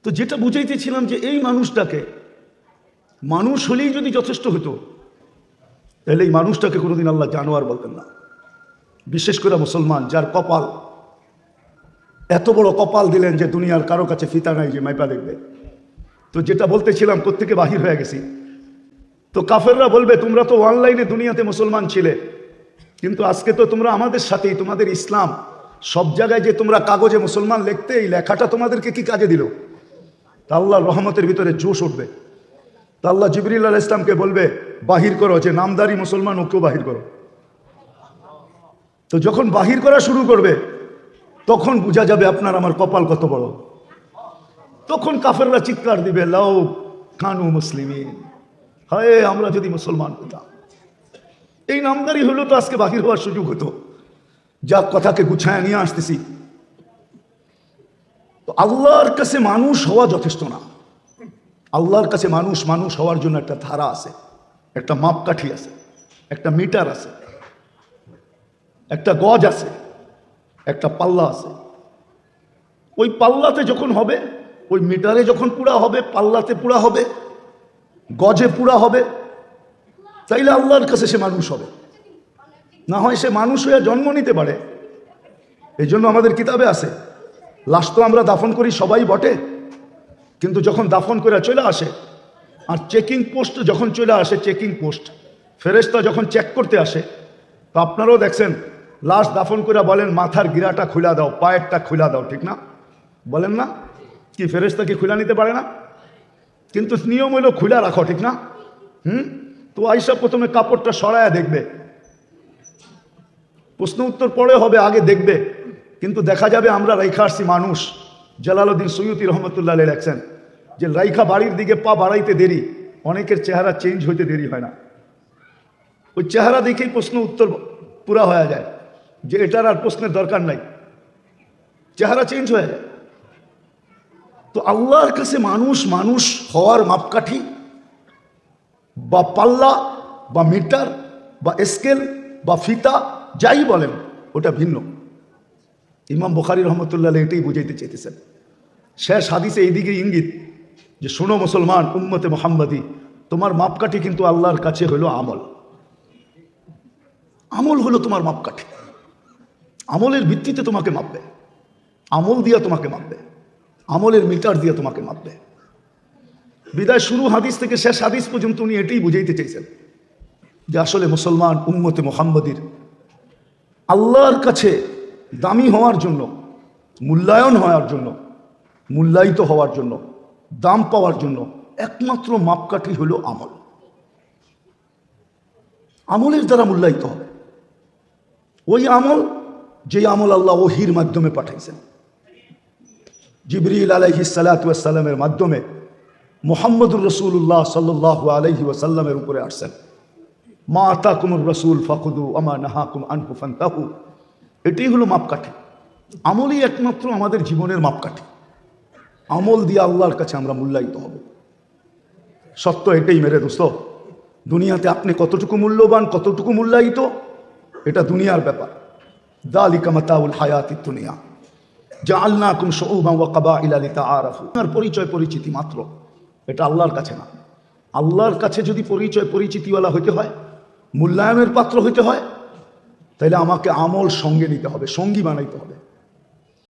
তো যেটা বুঝাইতেছিলাম যে এই মানুষটাকে, মানুষ হলেই যদি যথেষ্ট হতো তাহলে এই মানুষটাকে কোনোদিন আল্লাহ জানোয়ার বলতেন না। বিশেষ করে মুসলমান, যার কপাল, এত বড় কপাল দিলেন যে দুনিয়ার কারো কাছে ফিতা নাই যে মাইপা দেখবে। তো যেটা বলতেছিলাম, কোত্থেকে বাহির হয়ে গেছি। তো কাফেররা বলবে তোমরা তো অনলাইনে দুনিয়াতে মুসলমান ছিলে, কিন্তু আজকে তো তোমরা আমাদের সাথেই, তোমাদের ইসলাম সব জায়গায় যে তোমরা কাগজে মুসলমান লিখতে, এই লেখাটা তোমাদেরকে কি কাজে দিল? তা আল্লাহর রহমতের ভিতরে জোশ উঠবে। তা আল্লাহ জিবরিল আলাইহিস সালামকে বলবে বাহির করো, যে নামদারি মুসলমান ওকেও বাহির করো। তো যখন বাহির করা শুরু করবে তখন বোঝা যাবে আপনার আমার কপাল কত বড়। তখন কাফেররা চিৎকার দিবে, লাউ কানু মুসলিমিন, হায় আমরা যদি মুসলমান হতাম। এই নামদারি হলো তো আজকে বাহির হওয়ার সুযোগ হতো। যা কথাকে গুছায় নিয়ে আসতেছি, তো আল্লাহর কাছে মানুষ হওয়া যথেষ্ট না। আল্লাহর কাছে মানুষ মানুষ হওয়ার জন্য একটা ধারা আছে, একটা মাপকাঠি আছে, একটা মিটার আছে, একটা গজ আছে, একটা পাল্লা আছে। ওই পাল্লাতে যখন হবে, ওই মিটারে যখন পুরা হবে, পাল্লাতে পুরা হবে, গজে পুরা হবে, তাইলে আল্লাহর কাছে সে মানুষ হবে। না হয় সে মানুষ হয়ে জন্ম নিতে পারে। এই জন্য আমাদের কিতাবে আছে, লাশ তো আমরা দাফন করি সবাই বটে, কিন্তু যখন দাফন করে চলে আসে, আর চেকিং পোস্ট যখন চলে আসে, চেকিং পোস্ট ফেরেশতা যখন চেক করতে আসে, তো আপনারাও দেখছেন লাশ দাফন করে বলেন মাথার গিরাটা খুলা দাও, পায়েরটা খুলা দাও, ঠিক না? বলেন না? কি ফেরেশতা কি খুলা নিতে পারে না? কিন্তু নিয়ম হইল খুলা রাখো, ঠিক না? তো আইসা প্রথমে কাপড়টা সরায়া দেখবে, প্রশ্ন উত্তর পরে হবে, আগে দেখবে। কিন্তু দেখা যাবে আমরা রাইখা আসছি মানুষ। জালালউদ্দিন সৈয়দী রহমতুল্লাহ আলাইহি লেখছেন যে রাইখা বাড়ির দিকে পা বাড়াইতে দেরি, অনেকের চেহারা চেঞ্জ হইতে দেরি হয় না। ওই চেহারা দেখেই প্রশ্ন উত্তর পুরা হয়ে যায়, যে এটার আর প্রশ্নের দরকার নাই, চেহারা চেঞ্জ হয়ে যায়। তো আল্লাহর কাছে মানুষ মানুষ হওয়ার মাপকাঠি বা পাল্লা বা মিটার বা স্কেল বা ফিতা যাই বলেন, ওটা ভিন্ন। ইমাম বুখারী রহমতুল্লাহ আলাইহি এটাই বুঝাইতে চেয়েছেন। শেষ হাদিসে এইদিকে ইঙ্গিত যে শোনো মুসলমান, উম্মতে মুহাম্মাদি, তোমার মাপকাঠি কিন্তু আল্লাহর কাছে হলো আমল। আমল হলো তোমার মাপকাঠি। আমলের ভিত্তিতে তোমাকে মাপবে, আমল দিয়া তোমাকে মাপবে, আমলের মিটার দিয়ে তোমাকে মাপবে। বিদায় শুরু হাদিস থেকে শেষ হাদিস পর্যন্ত উনি এটাই বুঝাইতে চাইছেন যে আসলে মুসলমান উম্মতে মুহাম্মাদির আল্লাহর কাছে দামি হওয়ার জন্য, মূল্যায়ন হওয়ার জন্য, মূল্যায়িত হওয়ার জন্য, দাম পাওয়ার জন্য একমাত্র মাপকাঠি হলো আমল। আমলের দ্বারা মূল্যায়িত হবে। ওই আমল, যে আমল আল্লাহ ওহির মাধ্যমে পাঠাইছেন, জিবরিল আলাইহিস সালাতু ওয়াস সালামের মাধ্যমে মুহাম্মদুর রাসূলুল্লাহ সাল্লাল্লাহু আলাইহি ওয়াসাল্লামের উপরে আসছেন। মা আতাকুমুর রাসূল ফাখুদু আমা নাহাকুম আনহু ফান্তাহু। এটাই হলো মাপকাঠি। আমলই একমাত্র আমাদের জীবনের মাপকাঠি। আমল দিয়ে আল্লাহর কাছে আমরা মূল্যায়িত হব। সত্য এটাই মেরে দোস্ত। দুনিয়াতে আপনি কতটুকু মূল্যবান, কতটুকু মূল্যায়িত, এটা দুনিয়ার ব্যাপার। যালিকা মাতাউল হায়াতিদ দুনিয়া জাআলনাকুম শুউবান ওয়া কাবাইলা লিতাআরাফু। আর পরিচয় পরিচিতি মাত্র, এটা আল্লাহর কাছে না। আল্লাহর কাছে যদি পরিচয় পরিচিতিওয়ালা হইতে হয়, মূল্যায়নের পাত্র হইতে হয়, তাহলে আমাকে আমল সঙ্গে নিতে হবে, সঙ্গী বানাইতে হবে।